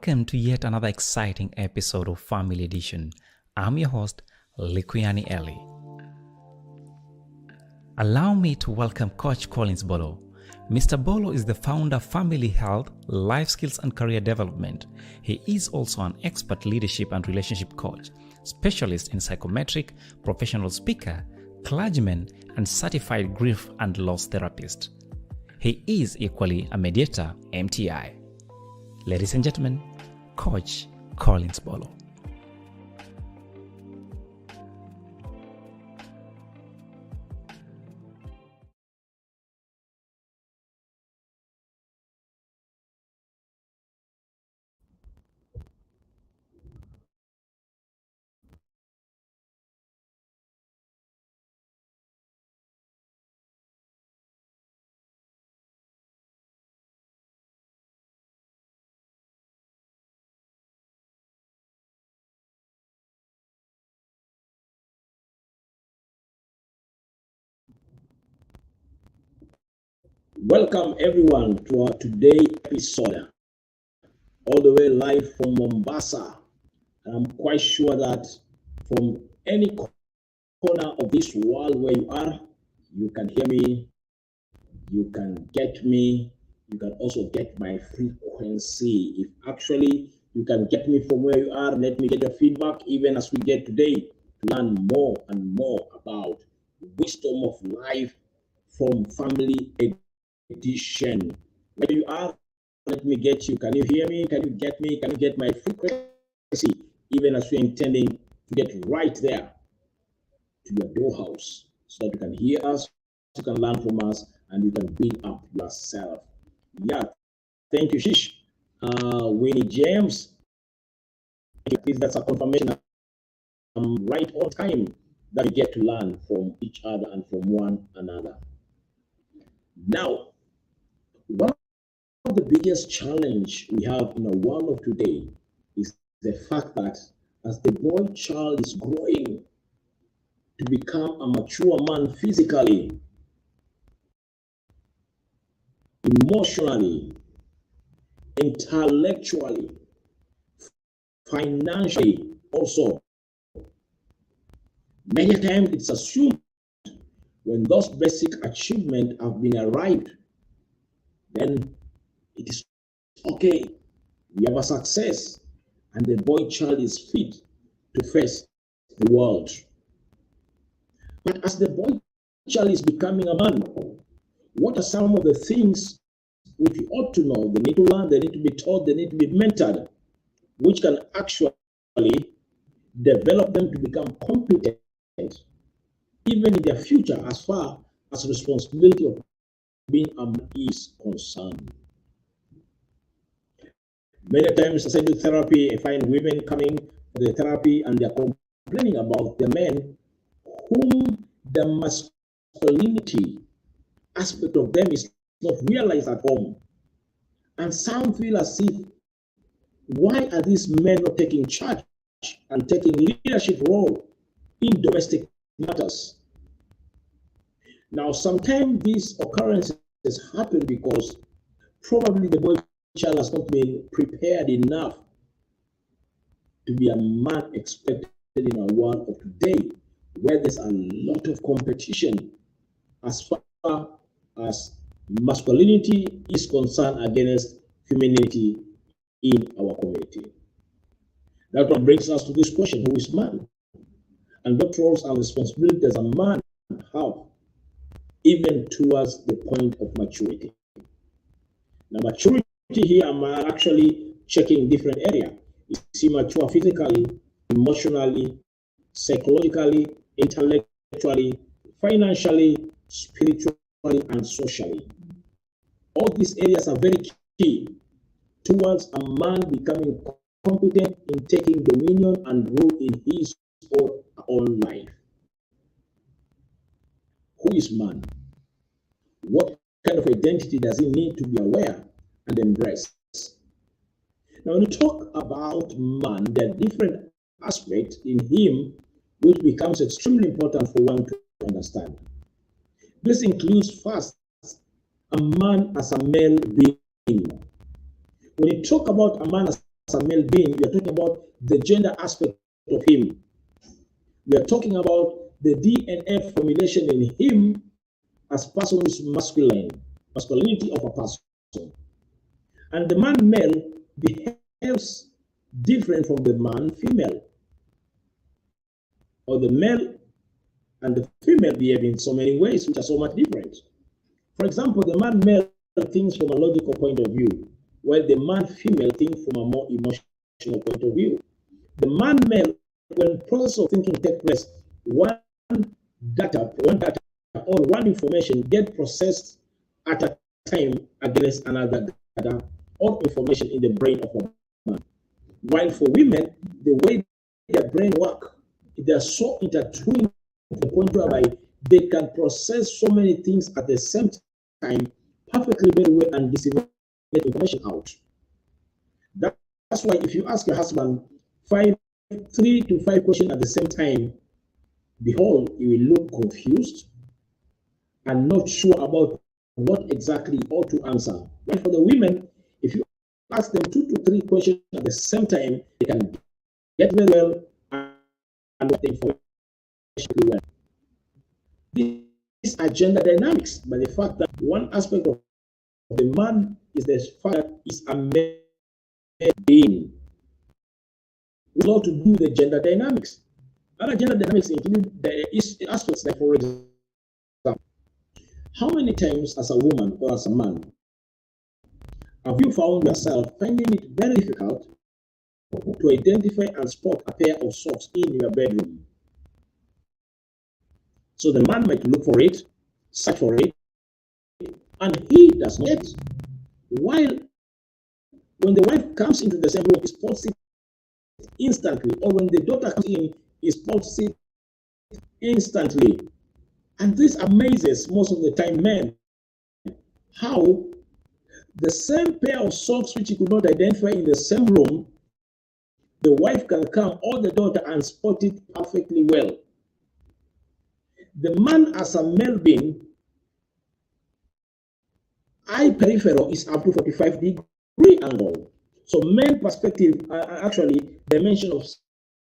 Welcome to yet another exciting episode of Family Edition. I'm your host, Likuyani Eli. Allow me to welcome Coach Collins Bolo. Mr. Bolo is the founder of Family Health, Life Skills and Career Development. He is also an expert leadership and relationship coach, specialist in psychometric, professional speaker, clergyman, and certified grief and loss therapist. He is equally a mediator, MTI. Ladies and gentlemen, Coach Collins Bolo. Welcome everyone to our today episode, all the way live from Mombasa. And I'm quite sure that from any corner of this world where you are, you can hear me, you can get me, you can also get my frequency. If actually you can get me from where you are, let me get your feedback even as we get today to learn more and more about wisdom of life from Family Edition. Where you are, let me get you. Can you hear me? Can you get me? Can you get my frequency? Even as we're intending to get right there to your doorhouse so that you can hear us, you can learn from us, and you can build up yourself. Yeah, thank you, Shish. Winnie James, that's a confirmation. I'm right on time that we get to learn from each other and from one another. Now, one of the biggest challenge we have in the world of today is the fact that as the boy child is growing to become a mature man physically, emotionally, intellectually, financially also, many times it's assumed when those basic achievements have been arrived, then it is okay. We have a success, and the boy child is fit to face the world. But as the boy child is becoming a man, what are some of the things which you ought to know? They need to learn, they need to be taught, they need to be mentored, which can actually develop them to become competent, even in their future, as far as the responsibility of being a man is concerned. Many times, as I do therapy, I find women coming for the therapy and they're complaining about the men whom the masculinity aspect of them is not realized at home. And some feel as if, why are these men not taking charge and taking leadership role in domestic matters? Now, sometimes these occurrences happen because probably the boy child has not been prepared enough to be a man expected in a world of today where there's a lot of competition as far as masculinity is concerned against femininity in our community. That one brings us to this question: who is man? And what roles and responsibilities does a man have even towards the point of maturity? Now, maturity here, I'm actually checking different areas. You see, mature physically, emotionally, psychologically, intellectually, financially, spiritually, and socially. All these areas are very key towards a man becoming competent in taking dominion and rule in his or her own life. Who is man? What kind of identity does he need to be aware and embrace? Now, when you talk about man, there are different aspects in him which becomes extremely important for one to understand. This includes first, a man as a male being. When you talk about a man as a male being, we are talking about the gender aspect of him. We are talking about the DNA formulation in him as person is masculine, masculinity of a person. And the man male behaves different from the man female. Or the male and the female behave in so many ways which are so much different. For example, the man male thinks from a logical point of view, while the man female thinks from a more emotional point of view. The man male, when process of thinking takes place, one data or one information get processed at a time against another data or information in the brain of a man. While for women, the way their brain work, they are so intertwined to the point whereby they can process so many things at the same time perfectly very well and disseminate information out. That's why if you ask your husband 3 to 5 questions at the same time, behold, he will look confused and not sure about what exactly he ought to answer. But for the women, if you ask them 2 to 3 questions at the same time, they can get very well and what the information well. These are gender dynamics by the fact that one aspect of the man is the fact that he's a male being. We ought to do the gender dynamics. Other gender dynamics include the aspects like, for example, how many times as a woman or as a man have you found yourself finding it very difficult to identify and spot a pair of socks in your bedroom? So the man might look for it, search for it, and he does not get. While when the wife comes into the same room, he spots it instantly, or when the daughter comes in, he spots it instantly. And this amazes most of the time men, how the same pair of socks which he could not identify in the same room, the wife can come or the daughter and spot it perfectly well. The man as a male being, eye peripheral is up to 45-degree angle. So male perspective, actually, dimension of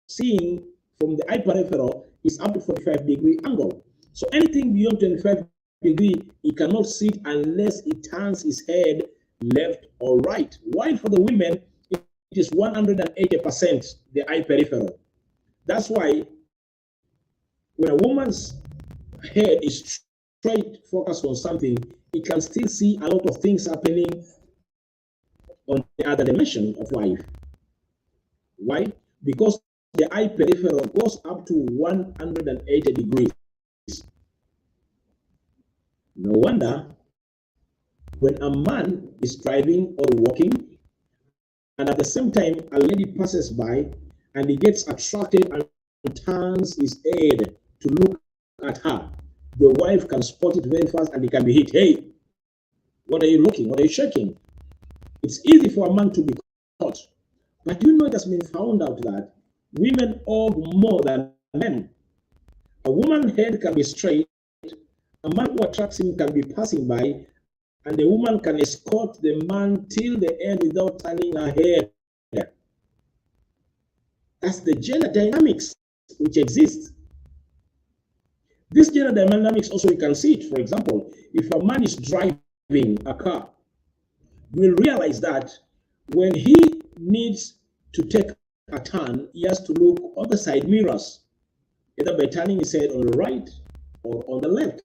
seeing from the eye peripheral is up to 45-degree angle. So anything beyond 25 degree, he cannot see it unless he turns his head left or right. While for the women, it is 180% the eye peripheral. That's why when a woman's head is straight focused on something, he can still see a lot of things happening on the other dimension of life. Why? Because the eye peripheral goes up to 180 degrees. No wonder when a man is driving or walking, and at the same time a lady passes by and he gets attracted and turns his head to look at her, the wife can spot it very fast and he can be hit. Hey, what are you looking? What are you shaking? It's easy for a man to be caught. But you know it has been found out that women hug more than men. A woman's head can be straight, a man who attracts him can be passing by, and the woman can escort the man till the end without turning her head. That's the gender dynamics which exist. This gender dynamics also, you can see it. For example, if a man is driving a car, you will realize that when he needs to take a turn, he has to look on the side mirrors, either by turning his head on the right or on the left,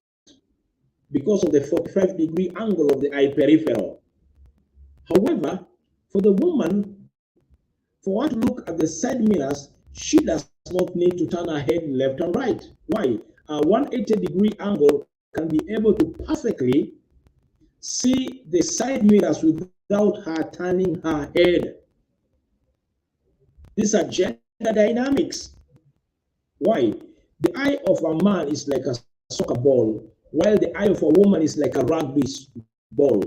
because of the 45-degree angle of the eye peripheral. However, for the woman, for her to look at the side mirrors, she does not need to turn her head left and right. Why? A 180-degree angle can be able to perfectly see the side mirrors without her turning her head. These are gender dynamics. Why? The eye of a man is like a soccer ball, while the eye of a woman is like a rugby ball.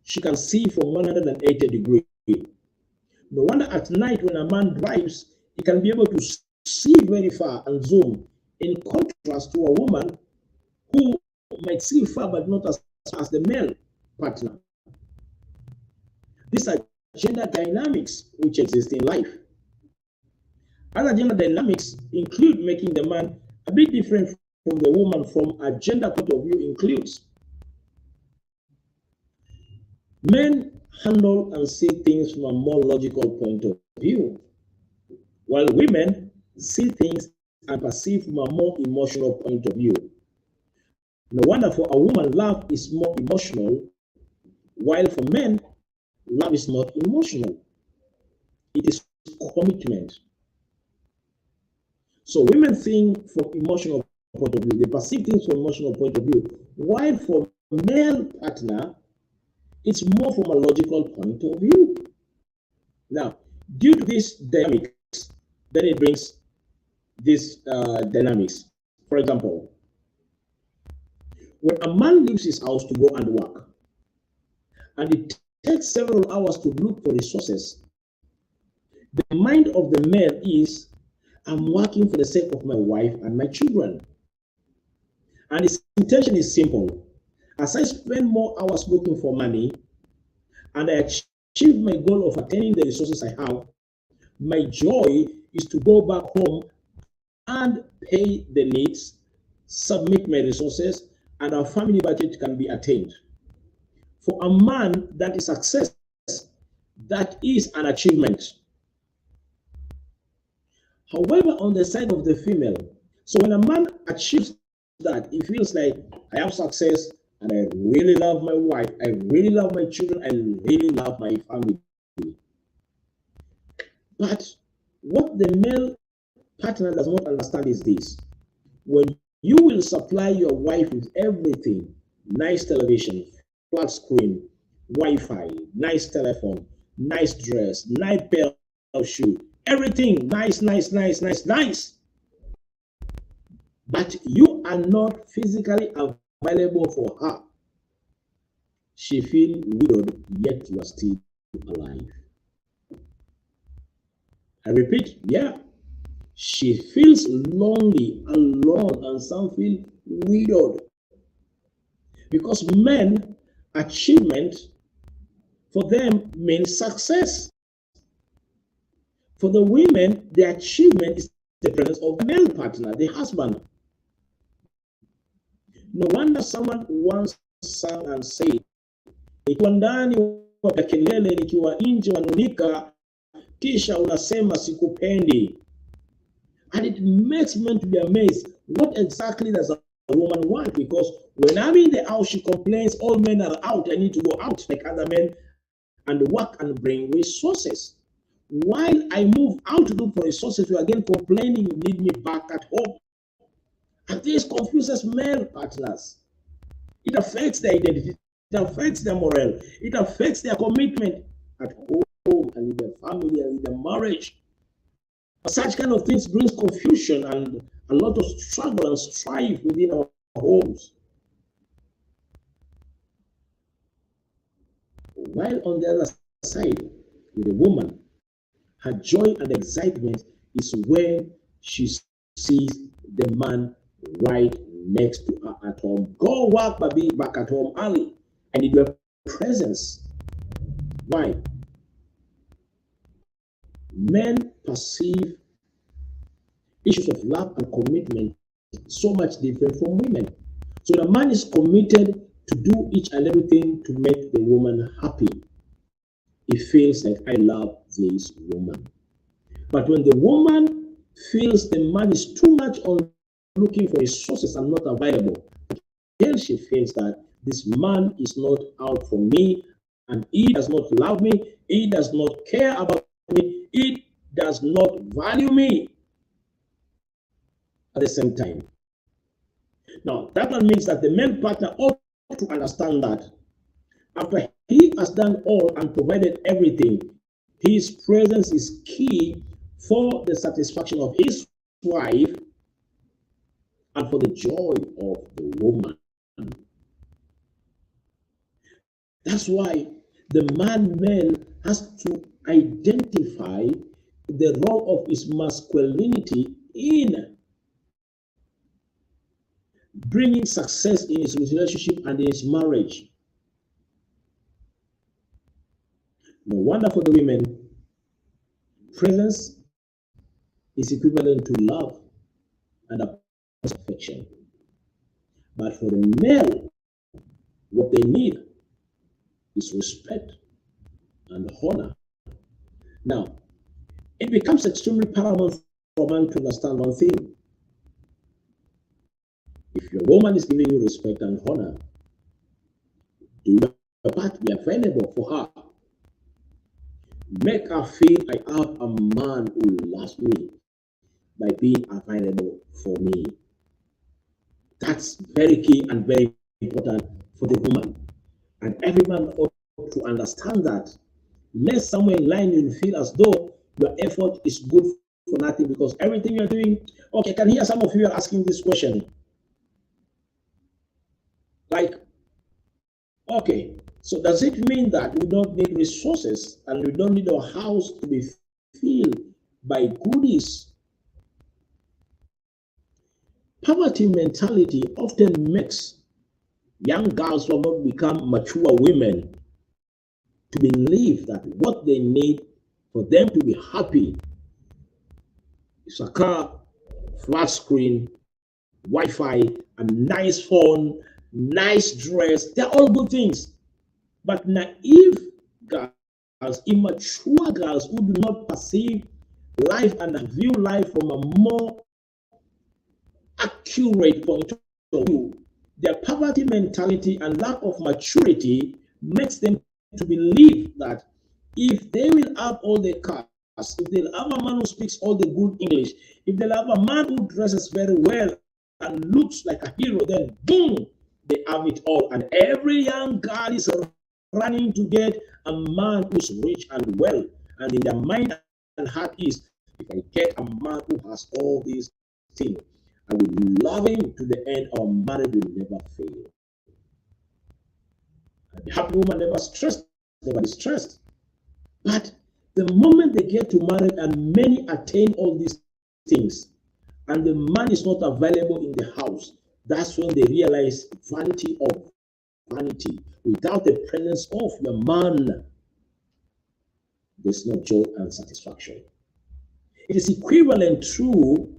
She can see from 180 degrees. No wonder at night when a man drives, he can be able to see very far and zoom, in contrast to a woman who might see far but not as the male partner. These are gender dynamics which exist in life. Other gender dynamics include making the man a bit different from the woman from a gender point of view includes men handle and see things from a more logical point of view, while women see things and perceive from a more emotional point of view. No wonder for a woman, love is more emotional, while for men, love is not emotional. It is commitment. So women think from emotional point of view, they perceive things from emotional point of view, while for male partner, it's more from a logical point of view. Now, due to this dynamics, then it brings this dynamics. For example, when a man leaves his house to go and work, and it takes several hours to look for resources, the mind of the male is, I'm working for the sake of my wife and my children. And his intention is simple. As I spend more hours looking for money and I achieve my goal of attaining the resources I have, my joy is to go back home and pay the needs, submit my resources, and our family budget can be attained. For a man, that is success. That is an achievement. However, on the side of the female, so when a man achieves that, he feels like I have success and I really love my wife, I really love my children, I really love my family. But what the male partner does not understand is this. When you will supply your wife with everything, nice television, flat screen, Wi-Fi, nice telephone, nice dress, nice pair of shoes, everything nice, nice, nice, nice, nice. But you are not physically available for her. She feels widowed, yet you are still alive. I repeat, yeah. She feels lonely, alone, and some feel widowed. Because men, achievement for them means success. For the women, the achievement is the presence of the male partner, the husband. No wonder someone once sang and said, nikiwa ndani wapiga kelele, nikiwa nje wanunika, kisha unasema sikupendi. And it makes men to be amazed. What exactly does a woman want? Because when I'm in the house, she complains, all men are out. I need to go out like other men and work and bring resources. While I move out to look for resources, you are again complaining you need me back at home. And this confuses male partners. It affects their identity. It affects their morale. It affects their commitment at home and in their family and in their marriage. Such kind of things brings confusion and a lot of struggle and strife within our homes. While on the other side, with a woman, her joy and excitement is when she sees the man right next to her at home. Go work, baby, back at home early. I need your presence. Why? Men perceive issues of love and commitment so much different from women. So the man is committed to do each and everything to make the woman happy. He feels like I love this woman. But when the woman feels the man is too much on looking for resources and not available, then she feels that this man is not out for me and he does not love me, he does not care about me, he does not value me at the same time. Now, that means that the male partner ought to understand that after he has done all and provided everything, his presence is key for the satisfaction of his wife and for the joy of the woman. That's why the man has to identify the role of his masculinity in bringing success in his relationship and in his marriage. No wonder for the women, presence is equivalent to love and affection. But for the male, what they need is respect and honor. Now, it becomes extremely paramount for a man to understand one thing. If your woman is giving you respect and honor, do your part, be available for her. Make her feel I have a man who loves me by being available for me. That's very key and very important for the woman. And every man ought to understand that. Lest somewhere in line you feel as though your effort is good for nothing because everything you're doing. Okay, I can hear some of you are asking this question. Like, okay, so does it mean that we don't need resources and we don't need our house to be filled by goodies? Poverty mentality often makes young girls who have not become mature women to believe that what they need for them to be happy is a car, flat screen, Wi-Fi, a nice phone, nice dress. They're all good things. But naive girls, immature girls who do not perceive life and view life from a more accurate point of view, their poverty mentality and lack of maturity makes them to believe that if they will have all the cars, if they'll have a man who speaks all the good English, if they'll have a man who dresses very well and looks like a hero, then boom, they have it all. And every young girl is running to get a man who's rich and well. And in their mind and heart is, if I get a man who has all these things, I will love him to the end. Our marriage will never fail. And the happy woman never stressed, never distressed. But the moment they get to marriage and many attain all these things, and the man is not available in the house, that's when they realize vanity of vanity. Without the presence of your man, there's no joy and satisfaction. It is equivalent to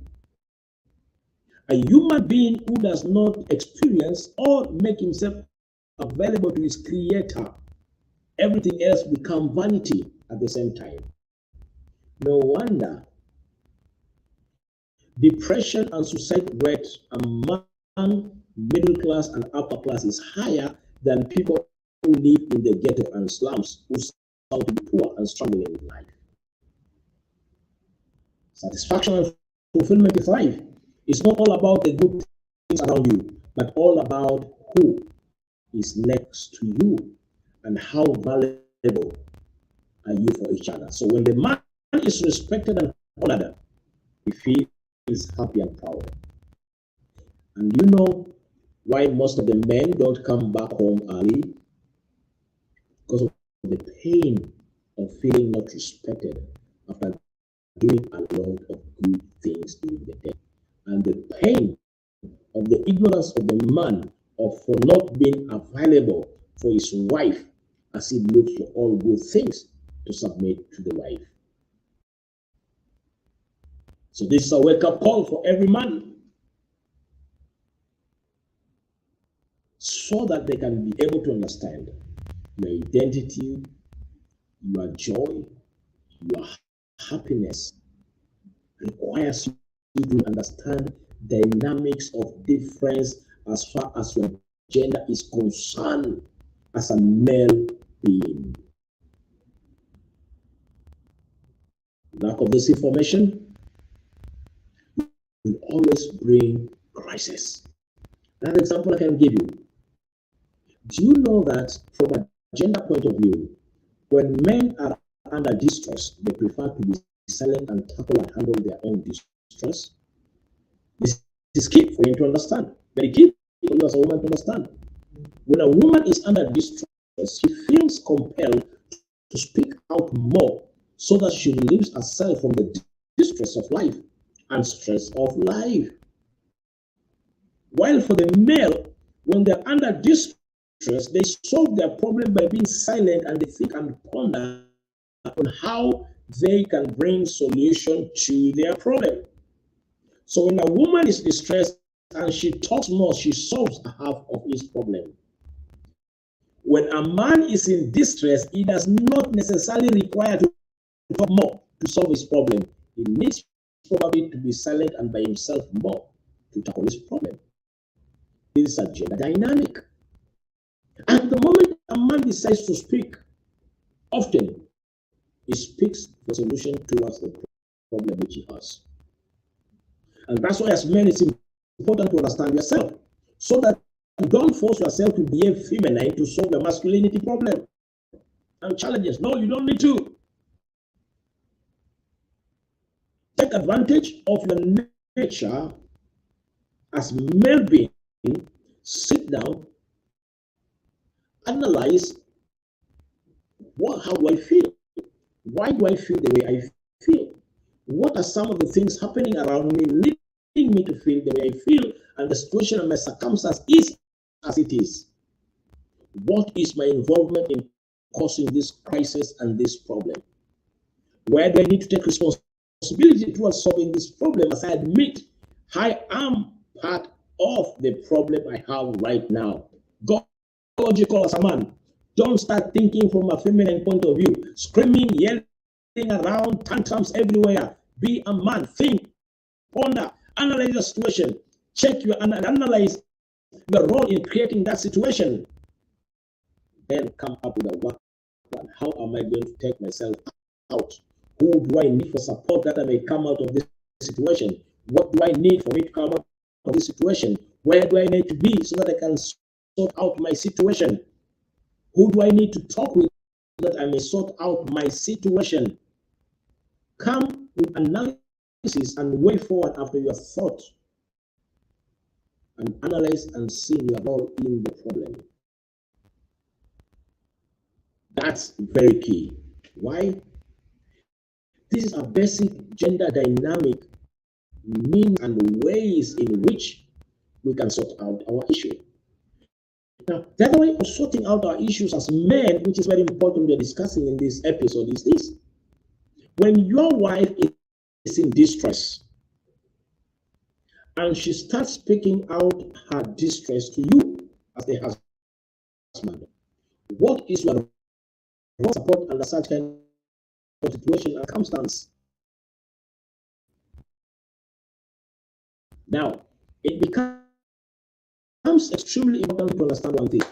a human being who does not experience or make himself available to his creator. Everything else becomes vanity at the same time. No wonder depression and suicide rates among middle class and upper class is higher than people who live in the ghetto and slums who sound to be poor and struggling with life. Satisfaction and fulfillment in life is not all about the good things around you, but all about who is next to you and how valuable are you for each other. So when the man is respected and honored, he feels happy and proud. And you know why most of the men don't come back home early? Because of the pain of feeling not respected after doing a lot of good things during the day. And the pain of the ignorance of the man of for not being available for his wife as he looks for all good things to submit to the wife. So this is a wake-up call for every man, so that they can be able to understand your identity, your joy, your happiness requires you to understand dynamics of difference as far as your gender is concerned as a male being. Lack of this information will always bring crisis. Another example I can give you. Do you know that from a gender point of view, when men are under distress, they prefer to be silent and tackle and handle their own distress? This is key for you to understand. Very key for you as a woman to understand. When a woman is under distress, she feels compelled to speak out more so that she relieves herself from the distress of life and stress of life. While for the male, when they're under distress, they solve their problem by being silent and they think and ponder on how they can bring solution to their problem. So when a woman is distressed and she talks more, she solves half of his problem. When a man is in distress, he does not necessarily require to talk more to solve his problem. He needs probably to be silent and by himself more to tackle his problem. This is a gender dynamic. At the moment a man decides to speak, often he speaks for solution towards the problem which he has. And that's why as men it's important to understand yourself so that you don't force yourself to behave feminine to solve your masculinity problem and challenges. No, you don't need to. Take advantage of your nature as male being. Sit down, analyze how do I feel? Why do I feel the way I feel? What are some of the things happening around me leading me to feel the way I feel? And the situation and my circumstance is as it is. What is my involvement in causing this crisis and this problem? Where do I need to take responsibility towards solving this problem as I admit I am part of the problem I have right now? Go logical as a man. Don't start thinking from a feminine point of view, screaming, yelling around, tantrums everywhere. Be a man. Think, ponder, analyze the situation, check your and analyze your role in creating that situation. Then come up with a work plan. How am I going to take myself out? Who do I need for support that I may come out of this situation? What do I need for me to come out of this situation? Where do I need to be so that I can sort out my situation? Who do I need to talk with so that I may sort out my situation? Come with analysis and way forward after your thought and analyze and see your role in the problem. That's very key. Why? This is a basic gender dynamic means and ways in which we can sort out our issue. Now, the other way of sorting out our issues as men, which is very important we're discussing in this episode, is this. When your wife is in distress and she starts speaking out her distress to you as the husband, what is your support under such kind of situation and circumstance? Now, it becomes extremely important to understand one thing.